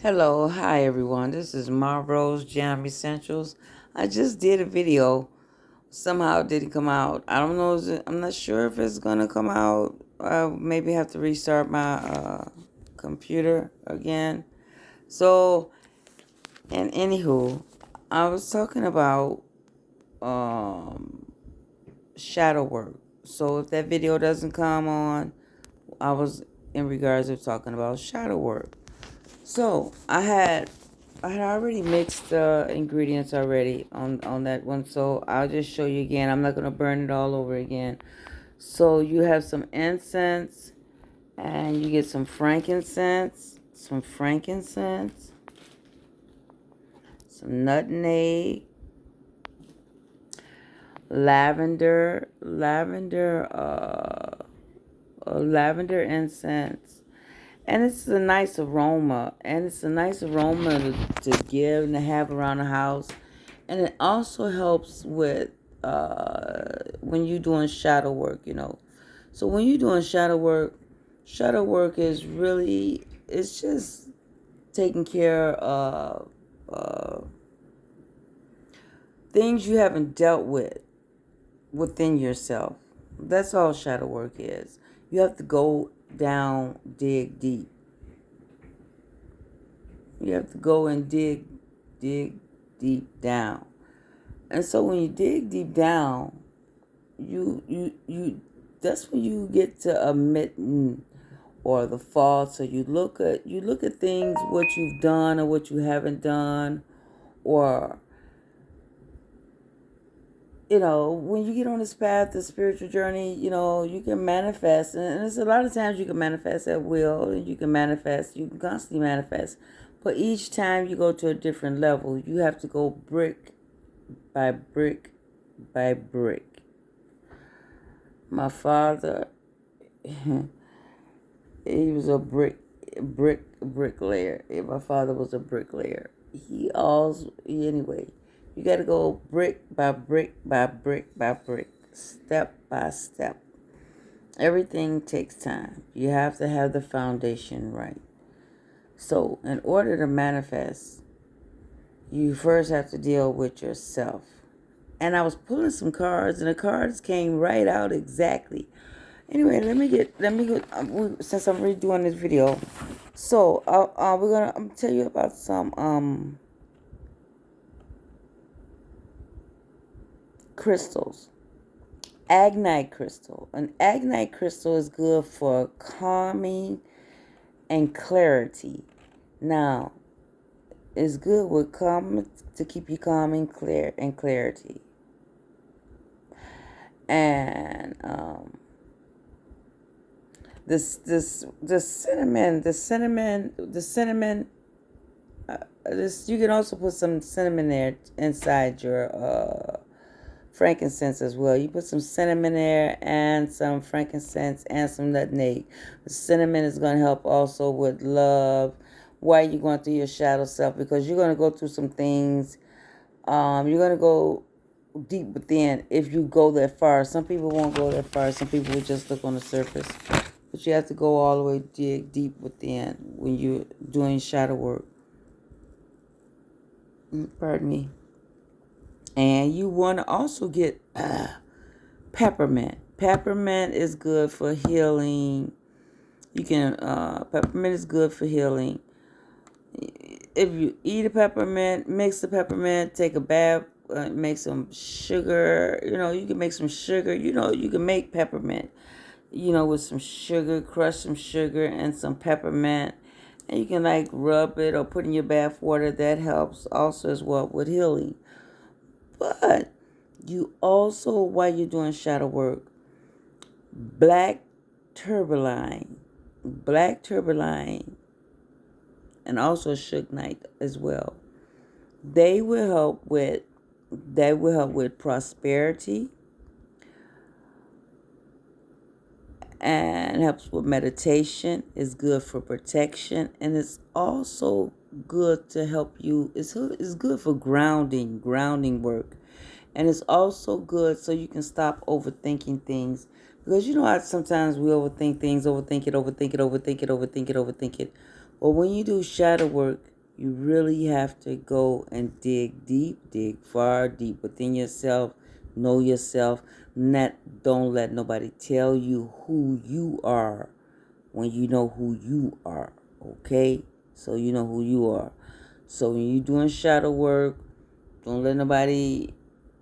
Hello, hi everyone. This is Marvel's Jam Essentials. I just did a video. Somehow it didn't come out. I don't know. I'm not sure if it's gonna come out. I maybe have to restart my computer again. So, and anywho, I was talking about shadow work. So if that video doesn't come on, I was in regards of talking about shadow work. So I had already mixed the ingredients already on that one. So I'll just show you again. I'm not gonna burn it all over again. So you have some incense, and you get some nutmeg, lavender incense. And it's a nice aroma. And it's a nice aroma to give and to have around the house. And it also helps with when you're doing shadow work. So when you're doing shadow work is really, it's just taking care of things you haven't dealt with within yourself. That's all shadow work is. You have to go down, dig deep. You have to go and dig deep down. And so when you dig deep down, you that's when you get to admitting or the faults, or you look at things, what you've done or what you haven't done, or when you get on this path, the spiritual journey, you can manifest. And there's a lot of times you can manifest at will, and you can constantly manifest. But each time you go to a different level, you have to go brick by brick by brick. My father, he was a bricklayer. My father was a bricklayer. Anyway, you got to go brick by brick by brick by brick, step by step. Everything takes time. You have to have the foundation right. So, in order to manifest, you first have to deal with yourself. And I was pulling some cards, and the cards came right out exactly. Anyway, let me go. Since I'm redoing this video, so I'm gonna tell you about some crystals. Agnite crystal. An agnite crystal is good for calming and clarity. Now, it's good with calm to keep you calm and clarity. And the cinnamon. This, you can also put some cinnamon there inside your frankincense as well. You put some cinnamon there and some frankincense and some nutmeg. The cinnamon is going to help also with love while you're going through your shadow self, because you're going to go through some things. You're going to go deep within if you go that far. Some people won't go that far. Some people will just look on the surface. But you have to go all the way, dig deep within when you're doing shadow work. Pardon me. And you want to also get peppermint. Peppermint is good for healing. Peppermint is good for healing. If you eat a peppermint, mix the peppermint, take a bath, make some sugar. You can make some sugar. You can make peppermint, with some sugar, crush some sugar and some peppermint. And you can rub it or put in your bath water. That helps also as well with healing. But you also, while you're doing shadow work, black tourmaline, and also Suge as well. They will help with prosperity, and helps with meditation. It's good for protection, and it's also good to help you. It's good for grounding work. And it's also good so you can stop overthinking things. Because how sometimes we overthink things, overthink it. But when you do shadow work, You really have to go and dig deep, dig far deep within yourself, know yourself. Don't let nobody tell you who you are when you know who you are, okay? So you know who you are. So when you're doing shadow work, don't let nobody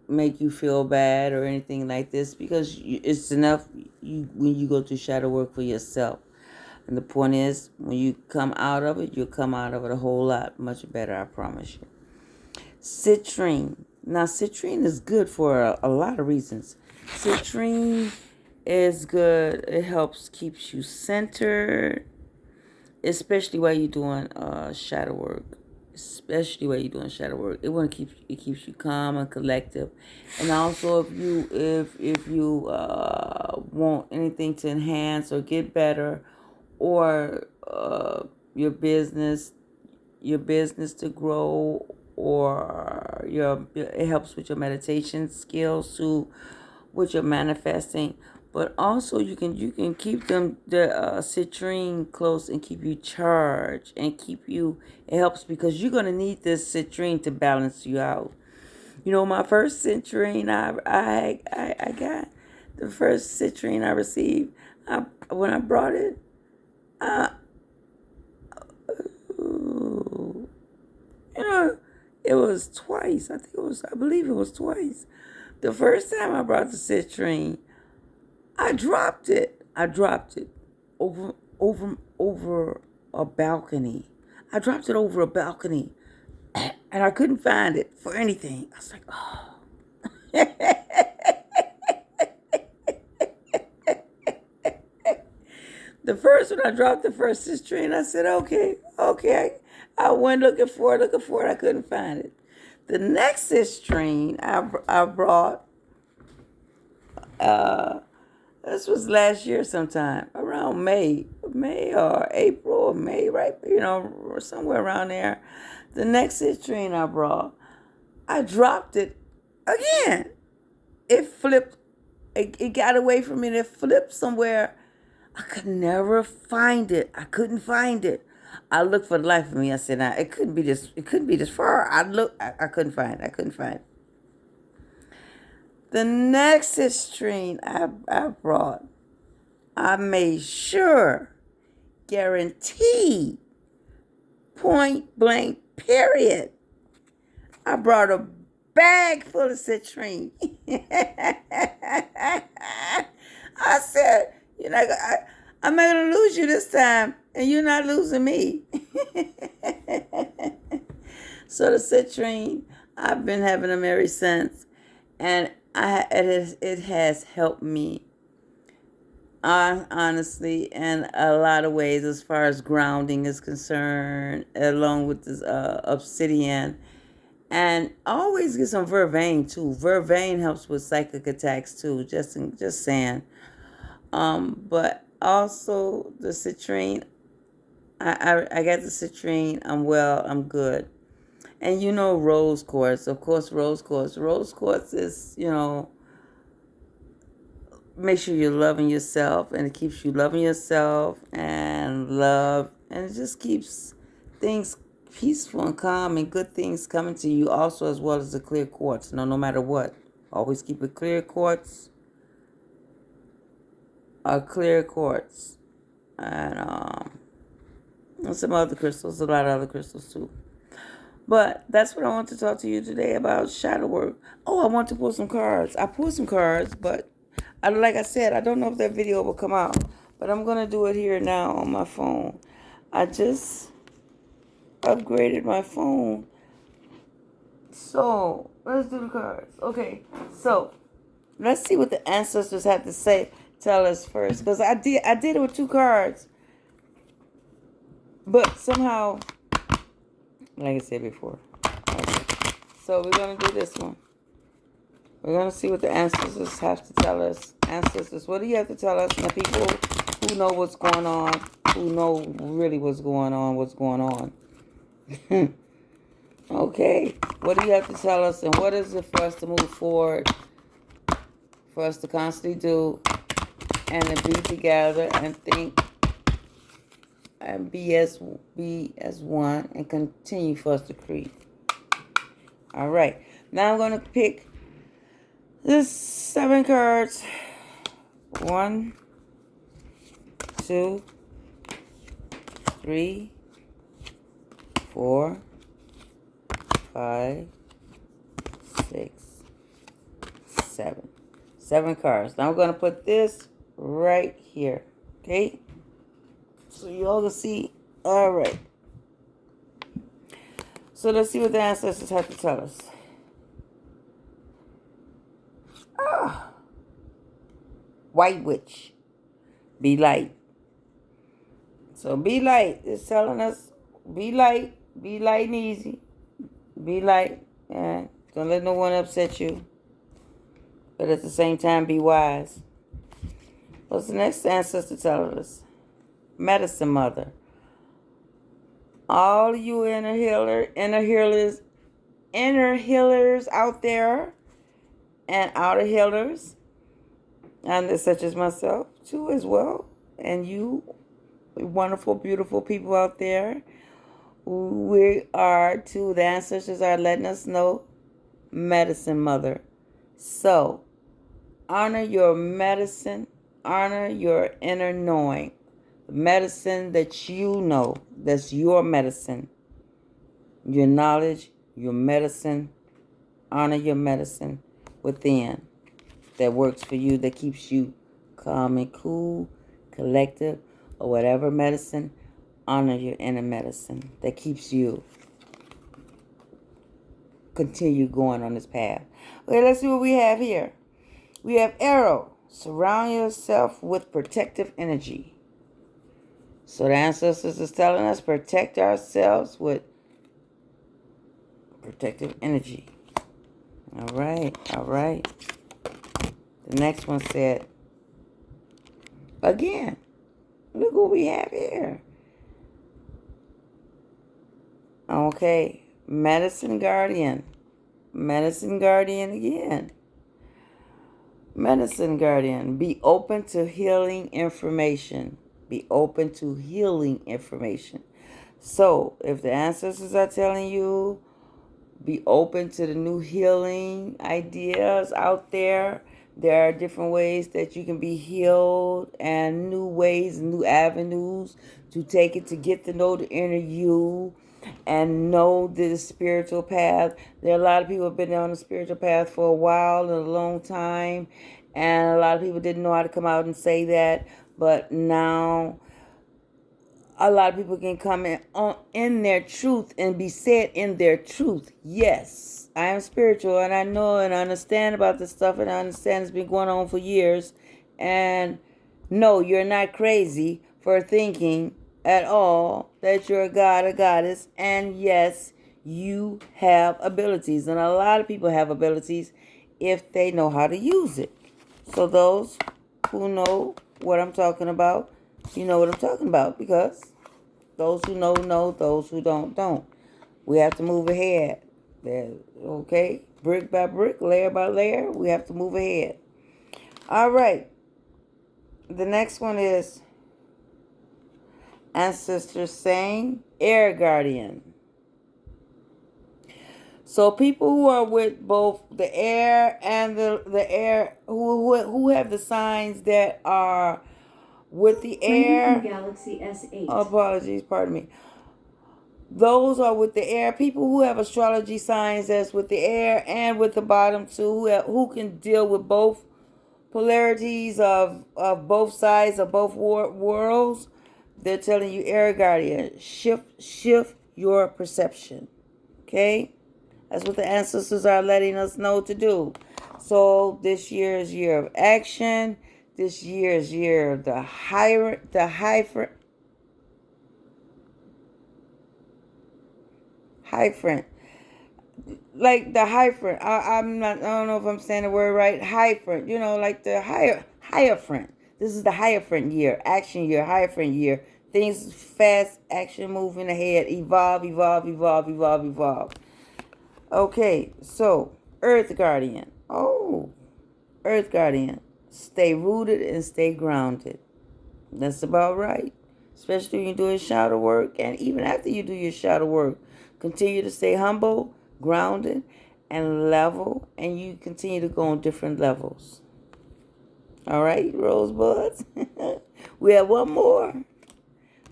make you feel bad or anything like this, because it's enough when you go through shadow work for yourself. And the point is, when you come out of it, you'll come out of it a whole lot much better, I promise you. Citrine. Now, citrine is good for a lot of reasons. Citrine is good. It helps keeps you centered, especially while you're doing shadow work. Especially while you're doing shadow work, it keeps you calm and collective. And also, if you want anything to enhance or get better, or your business to grow, or it helps with your meditation skills too, with your manifesting. But also you can keep the citrine close and keep you charged and keep you. It helps because you're gonna need this citrine to balance you out. You know, my first citrine I got, the first citrine I received, when I brought it, you know, it was twice. I believe it was twice. The first time I brought the citrine, I dropped it. I dropped it over a balcony. I dropped it over a balcony, and I couldn't find it for anything. I was like, oh. The first one, I dropped the first citrine. I said, okay. I went looking for it. I couldn't find it. The next citrine I brought, this was last year sometime, around May or April or May, right? You know, somewhere around there. The next citrine I brought, I dropped it again. It flipped. It got away from me and it flipped somewhere. I could never find it. I couldn't find it. I looked for the life of me. I said, "Now it couldn't be this. It couldn't be this far." I couldn't find it. I couldn't find it. The next citrine I brought, I made sure, guaranteed, point blank, period. I brought a bag full of citrine. I said, I'm not going to lose you this time, and you're not losing me. So the citrine, I've been having them ever since, and it has helped me, honestly, in a lot of ways as far as grounding is concerned, along with this obsidian. And I always get some vervain too. Vervain helps with psychic attacks too. Just saying. But also the citrine. I got the citrine. I'm well. I'm good. And rose quartz. Of course, rose quartz. Rose quartz is make sure you're loving yourself, and it keeps you loving yourself and it just keeps things peaceful and calm, and good things coming to you also, as well as the clear quartz. No matter what, always keep a clear quartz and some other crystals, a lot of other crystals too. But that's what I want to talk to you today about, shadow work. Oh, I want to pull some cards. I pulled some cards, but like I said, I don't know if that video will come out, but I'm going to do it here now on my phone. I just upgraded my phone. So, let's do the cards. Okay, so let's see what the ancestors have to tell us first. Because I did it with 2 cards. But somehow, like I said before. Okay. So we're going to do this one. We're going to see what the ancestors have to tell us. Ancestors, what do you have to tell us? And the people who know what's going on, who know really what's going on. Okay, what do you have to tell us, and what is it for us to move forward, for us to constantly do, and to be together and think and be as one, and continue for us to create. All right. Now I'm going to pick this 7 cards. 1, 2, 3, 4, 5, 6, 7. 7 cards. Now I'm going to put this right here. Okay? So you all can see. All right. So let's see what the ancestors have to tell us. White Witch. Be light. So be light. It's telling us be light. Be light and easy. Be light. And don't let no one upset you. But at the same time, be wise. What's the next ancestor telling us? Medicine Mother. All you inner healers out there, and outer healers, and such as myself too as well, and you wonderful, beautiful people out there. The ancestors are letting us know, Medicine Mother. So, honor your medicine, honor your inner knowing. The medicine that you know, that's your medicine. Your knowledge, your medicine, honor your medicine within that works for you, that keeps you calm and cool, collective, or whatever medicine. Honor your inner medicine that keeps you continue going on this path. Okay, let's see what we have here. We have Arrow. Surround yourself with protective energy. So the ancestors is telling us protect ourselves with protective energy. All right, all right. The next one said, again, look what we have here. Okay, Medicine Guardian. Medicine Guardian again. Medicine Guardian. Be open to healing information. Be open to healing information. So, if the ancestors are telling you, be open to the new healing ideas out there. There are different ways that you can be healed, and new ways, new avenues to take it, to get to know the inner you and know the spiritual path. There are a lot of people who have been on the spiritual path for a while and a long time, and a lot of people didn't know how to come out and say that, but now a lot of people can come in their truth and be said in their truth. Yes, I am spiritual, and I know and understand about this stuff, and I understand it's been going on for years. And no, you're not crazy for thinking at all that you're a god or goddess. And yes, you have abilities, and a lot of people have abilities if they know how to use it. So those who know what I'm talking about, you know what I'm talking about, because those who know, those who don't. We have to move ahead. Okay? Brick by brick, layer by layer, we have to move ahead. All right. The next one is Ancestors saying, Air Guardian. So people who are with both the air and the air, who have the signs that are with the air. Galaxy S8. Apologies, pardon me. Those are with the air. People who have astrology signs that's with the air and with the bottom two, who can deal with both polarities of both sides of both worlds. They're telling you, Air Guardian, shift your perception. Okay? That's what the ancestors are letting us know to do. So this year is year of action. This year is year of the Hierophant. Like the Hierophant. I don't know if I'm saying the word right. Hierophant. You know, like the Hierophant. This is the Hierophant year, action year, Hierophant year. Things fast, action, moving ahead, evolve. Okay, so Earth Guardian. Oh, Earth Guardian. Stay rooted and stay grounded. That's about right. especially when you do your shadow work. And even after you do your shadow work, continue to stay humble, grounded, and level, and you continue to go on different levels. All right, rosebuds. We have one more.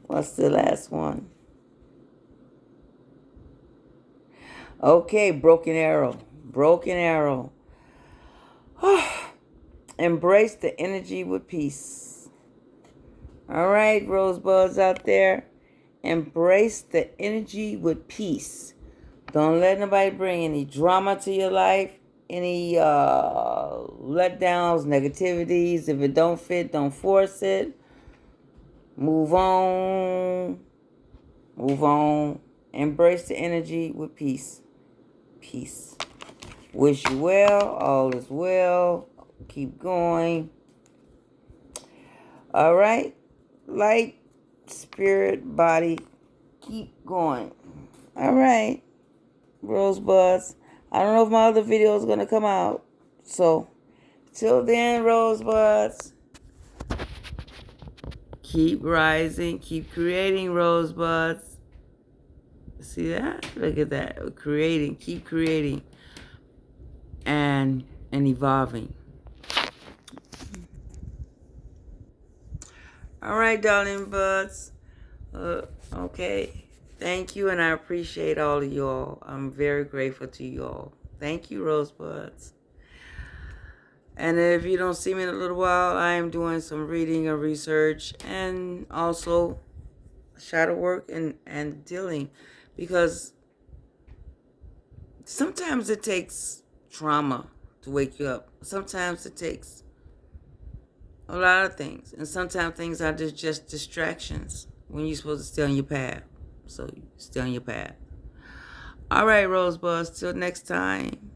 What's the last one? Okay, broken arrow. Broken arrow. Embrace the energy with peace. All right, rosebuds out there. Embrace the energy with peace. Don't let nobody bring any drama to your life, any letdowns, negativities. If it don't fit, don't force it. Move on. Move on. Embrace the energy with peace. Peace. Wish you well. All is well. Keep going. All right. Light, spirit, body. Keep going. All right. Rosebuds. I don't know if my other video is going to come out. So, till then, rosebuds. Keep rising. Keep creating, rosebuds. See that? Look at that. Creating. Keep creating. And evolving. All right, darling buds. Okay. Thank you, and I appreciate all of y'all. I'm very grateful to you all. Thank you, rosebuds. And if you don't see me in a little while, I am doing some reading and research and also shadow work and dealing, because sometimes it takes trauma to wake you up. Sometimes it takes a lot of things. And sometimes things are just distractions when you're supposed to stay on your path. So stay on your path. All right, rosebuds. Till next time.